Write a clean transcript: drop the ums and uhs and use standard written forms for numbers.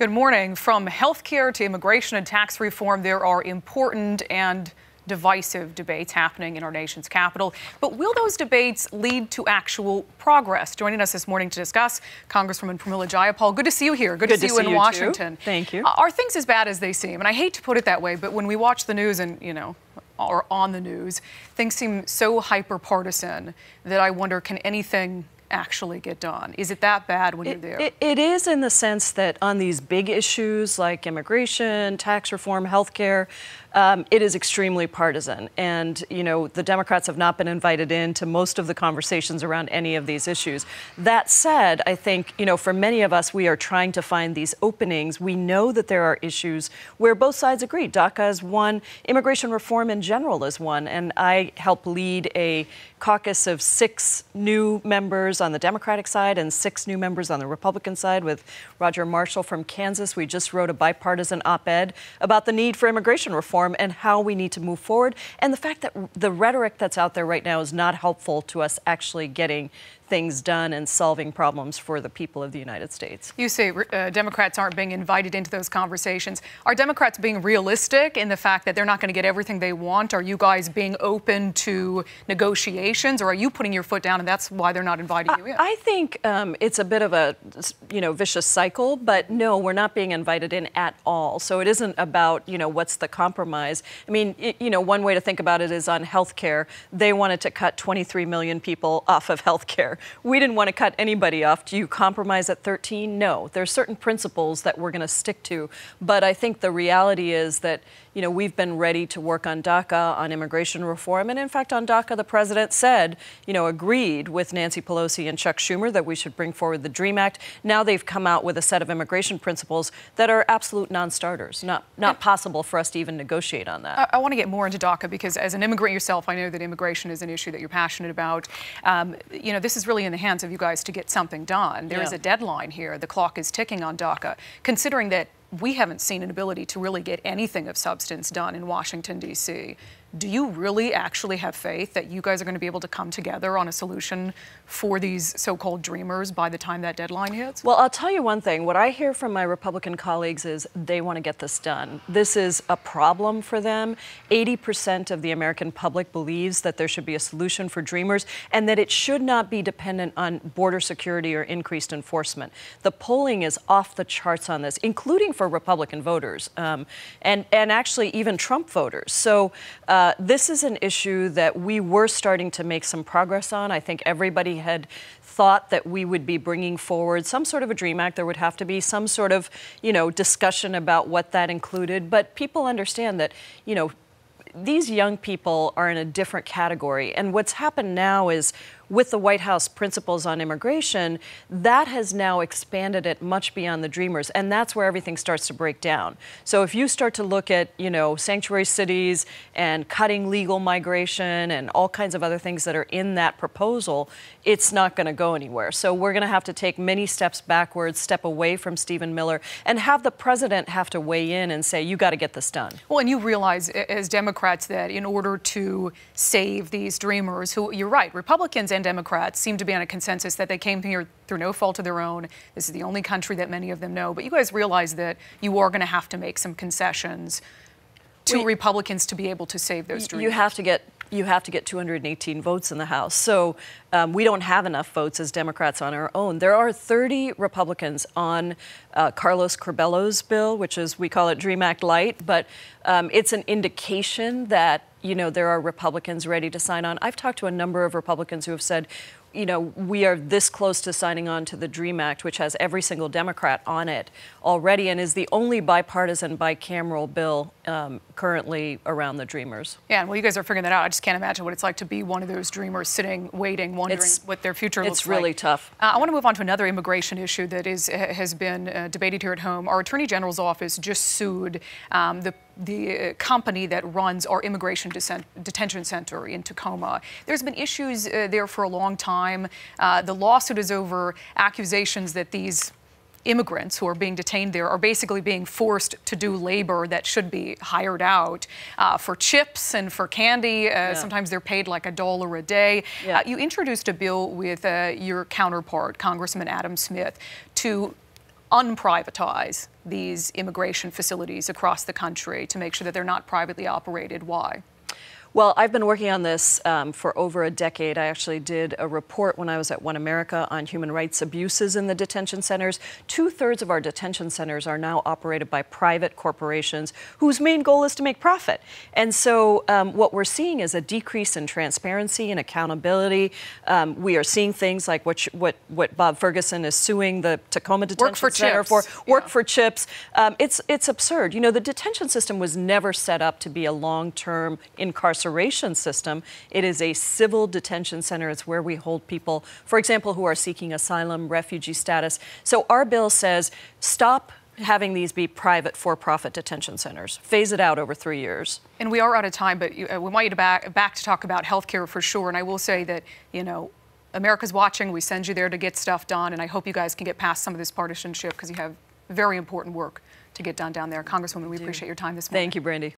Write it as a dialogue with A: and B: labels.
A: Good morning. From healthcare to immigration and tax reform, there are important and divisive debates happening in our nation's capital. But will those debates lead to actual progress? Joining us this morning to discuss, Congresswoman Pramila Jayapal. Good to see you here. Good to see you in Washington.
B: Too. Thank you.
A: Are things as bad as they seem? And I hate to put it that way, but when we watch the news and, or on the news, things seem so hyper-partisan that I wonder, can anything actually get done? Is it that bad when you're there?
B: It is, in the sense that on these big issues like immigration, tax reform, healthcare, it is extremely partisan. And, the Democrats have not been invited into most of the conversations around any of these issues. That said, I think, for many of us, we are trying to find these openings. We know that there are issues where both sides agree. DACA is one, immigration reform in general is one, and I help lead a caucus of 6 new members on the Democratic side and 6 new members on the Republican side with Roger Marshall from Kansas. We just wrote a bipartisan op-ed about the need for immigration reform and how we need to move forward, and the fact that the rhetoric that's out there right now is not helpful to us actually getting things done and solving problems for the people of the United States.
A: You say Democrats aren't being invited into those conversations. Are Democrats being realistic in the fact that they're not going to get everything they want? Are you guys being open to negotiations, or are you putting your foot down and that's why they're not inviting you in?
B: I think it's a bit of a vicious cycle, but no, we're not being invited in at all. So it isn't about what's the compromise. I mean, one way to think about it is on healthcare. They wanted to cut 23 million people off of healthcare. We didn't want to cut anybody off. Do you compromise at 13? No. There's certain principles that we're going to stick to. But I think the reality is that, we've been ready to work on DACA, on immigration reform. And in fact, on DACA, the president said, agreed with Nancy Pelosi and Chuck Schumer that we should bring forward the DREAM Act. Now they've come out with a set of immigration principles that are absolute non-starters, not possible for us to even negotiate on that.
A: I want to get more into DACA because as an immigrant yourself, I know that immigration is an issue that you're passionate about. This is really in the hands of you guys to get something done. There is a deadline here. The clock is ticking on DACA. Considering that we haven't seen an ability to really get anything of substance done in Washington, D.C., do you really actually have faith that you guys are going to be able to come together on a solution for these so-called dreamers by the time that deadline hits?
B: Well, I'll tell you one thing. What I hear from my Republican colleagues is they want to get this done. This is a problem for them. 80% of the American public believes that there should be a solution for dreamers and that it should not be dependent on border security or increased enforcement. The polling is off the charts on this, including for Republican voters and actually even Trump voters. So this is an issue that we were starting to make some progress on. I think everybody had thought that we would be bringing forward some sort of a DREAM Act. There would have to be some sort of, discussion about what that included. But people understand that, these young people are in a different category. And what's happened now is with the White House principles on immigration, that has now expanded it much beyond the dreamers. And that's where everything starts to break down. So if you start to look at, sanctuary cities and cutting legal migration and all kinds of other things that are in that proposal, it's not going to go anywhere. So we're going to have to take many steps backwards, step away from Stephen Miller, and have the president have to weigh in and say, you got to get this done.
A: Well, and you realize as Democrats that in order to save these dreamers, who, you're right, Republicans and Democrats seem to be on a consensus that they came here through no fault of their own. This is the only country that many of them know. But you guys realize that you are going to have to make some concessions to Republicans to be able to save those dreamers.
B: You have to get 218 votes in the House. So we don't have enough votes as Democrats on our own. There are 30 Republicans on Carlos Curbello's bill, which is, we call it DREAM Act Light, but it's an indication that, there are Republicans ready to sign on. I've talked to a number of Republicans who have said, we are this close to signing on to the DREAM Act, which has every single Democrat on it already and is the only bipartisan bicameral bill currently around the dreamers.
A: Yeah, well, you guys are figuring that out. I just can't imagine what it's like to be one of those dreamers sitting, waiting, wondering what their future looks like.
B: It's really tough.
A: I want to move on to another immigration issue that has been debated here at home. Our Attorney General's office just sued the company that runs our immigration detention center in Tacoma. There's been issues there for a long time. The lawsuit is over accusations that these immigrants who are being detained there are basically being forced to do labor that should be hired out for chips and for candy. Sometimes they're paid like $1 a day. You introduced a bill with your counterpart, Congressman Adam Smith, to unprivatize these immigration facilities across the country to make sure that they're not privately operated? Why?
B: Well, I've been working on this for over a decade. I actually did a report when I was at One America on human rights abuses in the detention centers. 2/3 of our detention centers are now operated by private corporations whose main goal is to make profit. And so what we're seeing is a decrease in transparency and accountability. We are seeing things like what Bob Ferguson is suing the Tacoma Detention Center for. Work for chips. It's absurd. You know, the detention system was never set up to be a long-term incarceration system. It is a civil detention center. It's where we hold people, for example, who are seeking asylum, refugee status. So our bill says stop having these be private for-profit detention centers. Phase it out over 3 years. And
A: we are out of time, but we want you to back to talk about healthcare for sure. And I will say that, you know, America's watching. We send you there to get stuff done. And I hope you guys can get past some of this partisanship because you have very important work to get done down there. Congresswoman, we appreciate your time this morning.
B: Thank you, Brandy.